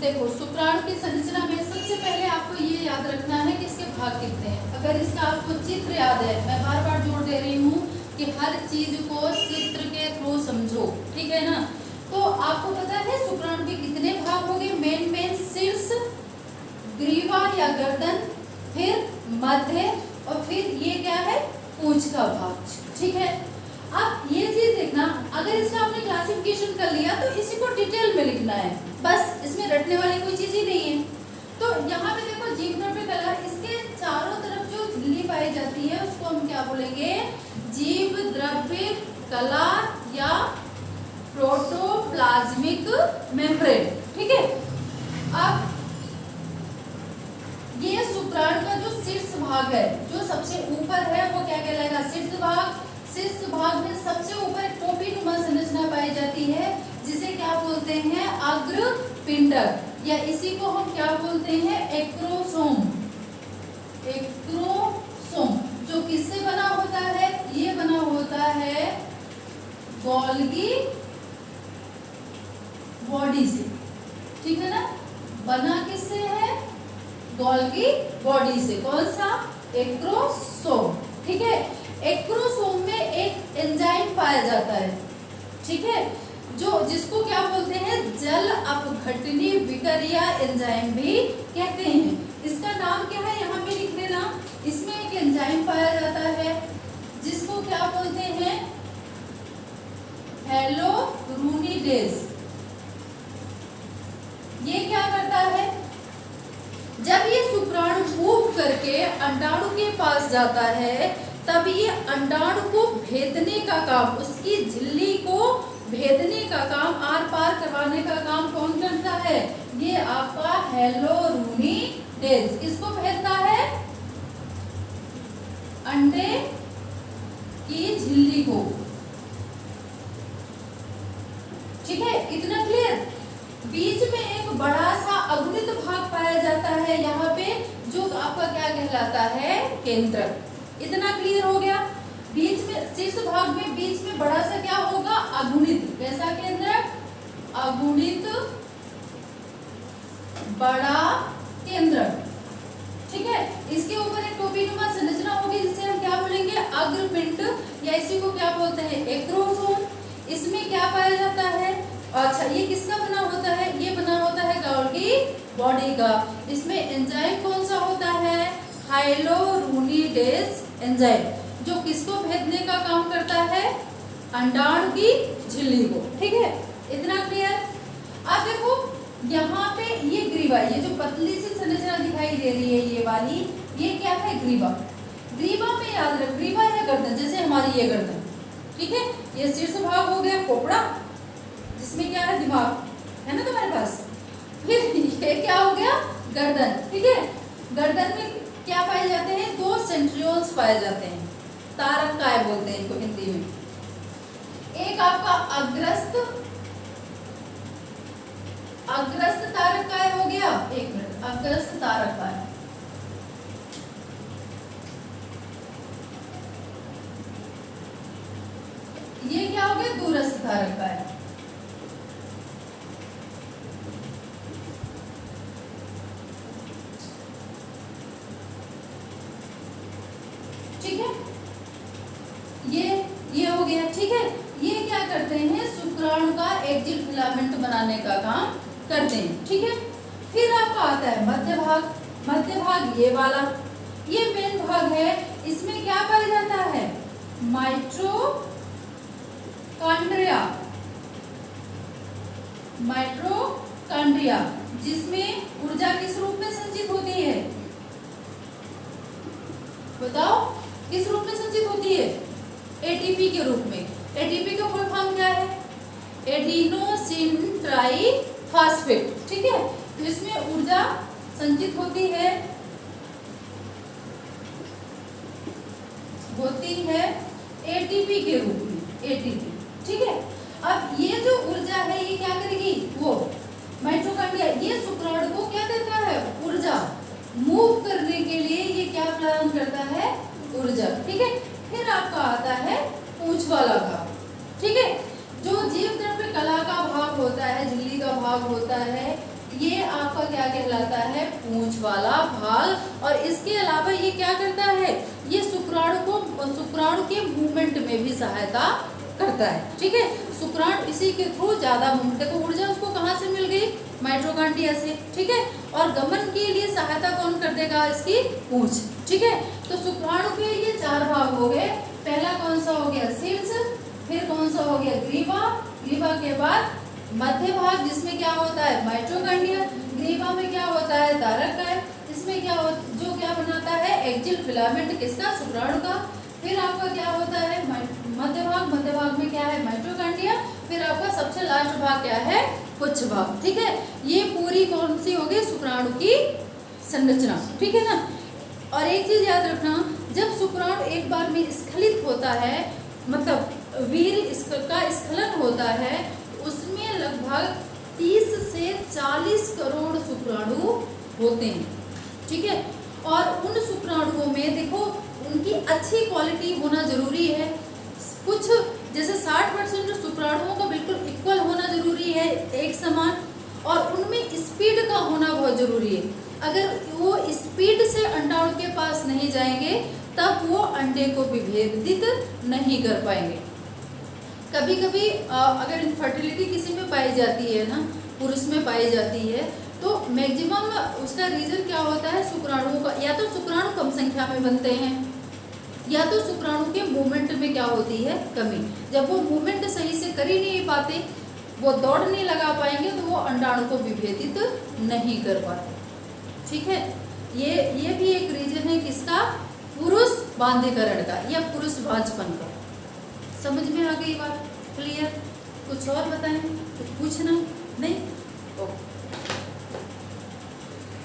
देखो शुक्राणु की संरचना में सबसे पहले आपको ये याद रखना है कि इसके भाग कितने हैं। अगर इसका आपको चित्र याद है, मैं बार बार जोर दे रही हूँ कि हर चीज को चित्र के थ्रू समझो, ठीक है ना। तो आपको पता है शुक्राणु के कितने भाग हो गए। मेन शीर्ष, ग्रीवा या गर्दन, फिर मध्य और फिर ये क्या है, पूंछ का भाग, ठीक है। अब ये चीज देखना, अगर इसका आपने क्लासिफिकेशन कर लिया तो इसी को डिटेल में लिखना है, बस इसमें रटने वाली कोई चीज ही नहीं है। तो यहाँ पे देखो जीव द्रव्य कला, इसके चारों तरफ जो झिल्ली पाई जाती है उसको हम क्या बोलेंगे, जीव द्रव्य कला या प्रोटोप्लाज्मिक मेम्ब्रेन, ठीक है। अब ये शुक्राणु का जो शीर्ष भाग है, जो सबसे ऊपर है, वो क्या कहलाएगा, शीर्ष भाग। शीर्ष भाग में सबसे ऊपर टोपीनुमा संरचना पाई जाती है, जिसे क्या बोलते हैं, अग्रपिंडक, या इसी को हम क्या बोलते हैं, एक्रोसोम। एक्रोसोम जो किससे बना होता है, ये बना होता है गोल्गी बॉडी से, ठीक है ना। बना किससे है, गोल्गी बॉडी से। कौन सा, एक्रोसोम, ठीक है। एक्रोसोम में एक एंजाइम पाया जाता है, ठीक है, जो जिसको क्या बोलते हैं, जल अपघटनी विक्रिया एंजाइम भी कहते हैं। इसका नाम क्या है, यहाँ पे लिख लेना। इसमें एक एंजाइम पाया जाता है जिसको क्या बोलते हैं, हेलोरुनिडेज। ये क्या करता है, जब ये शुक्राणु मूव करके अंडाणु के पास जाता है, तब ये अंडाणु को भेदने का काम, उसकी झिल्ली को भेदने का काम, आर पार करवाने का काम कौन करता है, ये आपका हेलोरुनिडेज। किसको भेदता है, अंडे की झिल्ली को, ठीक है। इतना क्लियर। बीच में एक बड़ा सा अगुणित भाग पाया जाता है यहाँ पे, जो आपका क्या कहलाता है, केंद्रक। इतना क्लियर हो गया। बीच में शीर्ष भाग में बीच में बड़ा सा क्या होगा, अगुणित। कैसा केंद्रक, अगुणित बड़ा केंद्रक, ठीक है। इसके ऊपर एक टोपीनुमा संरचना होगी, जिसे हम क्या बोलेंगे, अग्रपिंड, या इसी को क्या बोलते हैं, एक्रोसोम। इसमें क्या पाया जाता है, अच्छा ये किसका बना होता है, ये बना होता है गोल्गी बॉडी का। इसमें एंजाइम कौन सा होता है, हेलोरुनिडेज एंजाइम, जो किसको भेदने का काम करता है, अंडाणु की झिल्ली को, ठीक है। इतना क्लियर। अब देखो यहाँ पे ये ग्रीवा, ये जो पतली सी संरचना दिखाई दे रही है, ये वाली, ये क्या है, ग्रीवा। ग्रीवा में याद रख, ग्रीवा है गर्दन, जैसे हमारी ये गर्दन, ठीक है। ये शीर्ष भाग हो गया खोपड़ा, जिसमें क्या है, दिमाग है ना तुम्हारे पास। फिर ये क्या हो गया, गर्दन, ठीक है। गर्दन में क्या पाए जाते हैं, दो सेंट्रियोल्स पाए जाते हैं, तारक काय बोलते हैं इनको हिंदी में। एक आपका अग्रस्त तारक काय हो गया, एक मिनट, अग्रस्त तारक काय, ये क्या हो गया, दूरस्थ तारक काय। ठीक है, ये हो गया, ठीक है। ये क्या करते हैं, शुक्राणु का एक्जिल फिलामेंट बनाने का काम करते हैं, ठीक है। फिर आपका आता है मध्य भाग। मध्य भाग ये वाला, ये मेन भाग है। इसमें क्या पाया जाता है, माइटोकॉन्ड्रिया, जिसमें ऊर्जा किस रूप में संचित होती है, बताओ किस रूप में संचित होती है, एटीपी के रूप में। एटीपी का फुल फॉर्म क्या है, एडिनोसिन ट्राइफॉस्फेट, ठीक है। तो इसमें ऊर्जा संचित होती है एटीपी के रूप में, एटीपी, ठीक है। अब ये जो ऊर्जा है ये क्या करेगी, वो माइटोकॉन्ड्रिया, ये शुक्राणु को क्या देता है, ऊर्जा। मूव करने के लिए ये क्या प्रदान करता है, ऊर्जा, ठीक है। फिर आपका आता है पूंछ वाला भाग, ठीक है। जो जीव द्रव्य कला का भाग होता है, झिल्ली का भाग होता है, ये आपका क्या कहलाता है, पूंछ वाला भाग। और इसके अलावा ये क्या करता है, ये शुक्राणु के मूवमेंट में भी सहायता करता है। ठीक है, शुक्राणु इसी के थ्रू ज्यादा मूवमेंट, देखो ऊर्जा उसको कहाँ से मिल गई, माइटोकॉन्ड्रिया से। ठीक है, और गमन के लिए सहायता कौन कर देगा, इसकी पूंछ। ठीक है, तो शुक्राणु के ये 4 भाग हो गए। पहला कौन सा हो गया, शीर्ष, फिर कौन सा हो गया, ग्रीवा, ग्रीवा के बाद मध्य भाग जिसमें क्या होता है, माइटोकॉन्ड्रिया, ग्रीवा में क्या होता है, धारकाय, इसमें क्या जो क्या बनाता है, एक्जिल फिलामेंट, किसका, शुक्राणु का। फिर आपका क्या होता है, मध्य भाग में क्या है, माइटोकॉन्ड्रिया। फिर आपका सबसे लास्ट भाग क्या है, पुच्छ भाग। ठीक है, ये पूरी कौन सी हो गई, शुक्राणु की संरचना। ठीक है ना। और एक चीज याद रखना, जब शुक्राणु एक बार में स्खलित होता है, मतलब वीर्य का स्खलन होता है, उसमें लगभग 30 से 40 करोड़ शुक्राणु होते हैं। ठीक है, और उन शुक्राणुओं में देखो उनकी अच्छी क्वालिटी होना जरूरी है। कुछ जैसे 60% शुक्राणुओं का बिल्कुल इक्वल होना जरूरी है, एक समान, और उनमें स्पीड का होना बहुत जरूरी है। अगर वो स्पीड से अंडाणु के पास नहीं जाएंगे तब वो अंडे को विभेदित नहीं कर पाएंगे। कभी कभी अगर इनफर्टिलिटी किसी में पाई जाती है ना, पुरुष में पाई जाती है, तो मैक्सिमम उसका रीजन क्या होता है, शुक्राणुओं का, या तो शुक्राणु कम संख्या में बनते हैं, या तो शुक्राणु के मूवमेंट में क्या होती है, कमी। जब वो मूवमेंट सही से कर ही नहीं पाते, वो दौड़ नहीं लगा पाएंगे, तो वो अंडाणु को विभेदित नहीं कर पाते। ठीक है, ये भी एक रीजन है किसका, पुरुष बांधीकरण का या पुरुष भांजपन का। समझ में आ गई बात, क्लियर? कुछ और बताएं, कुछ पूछना नहीं? ओके।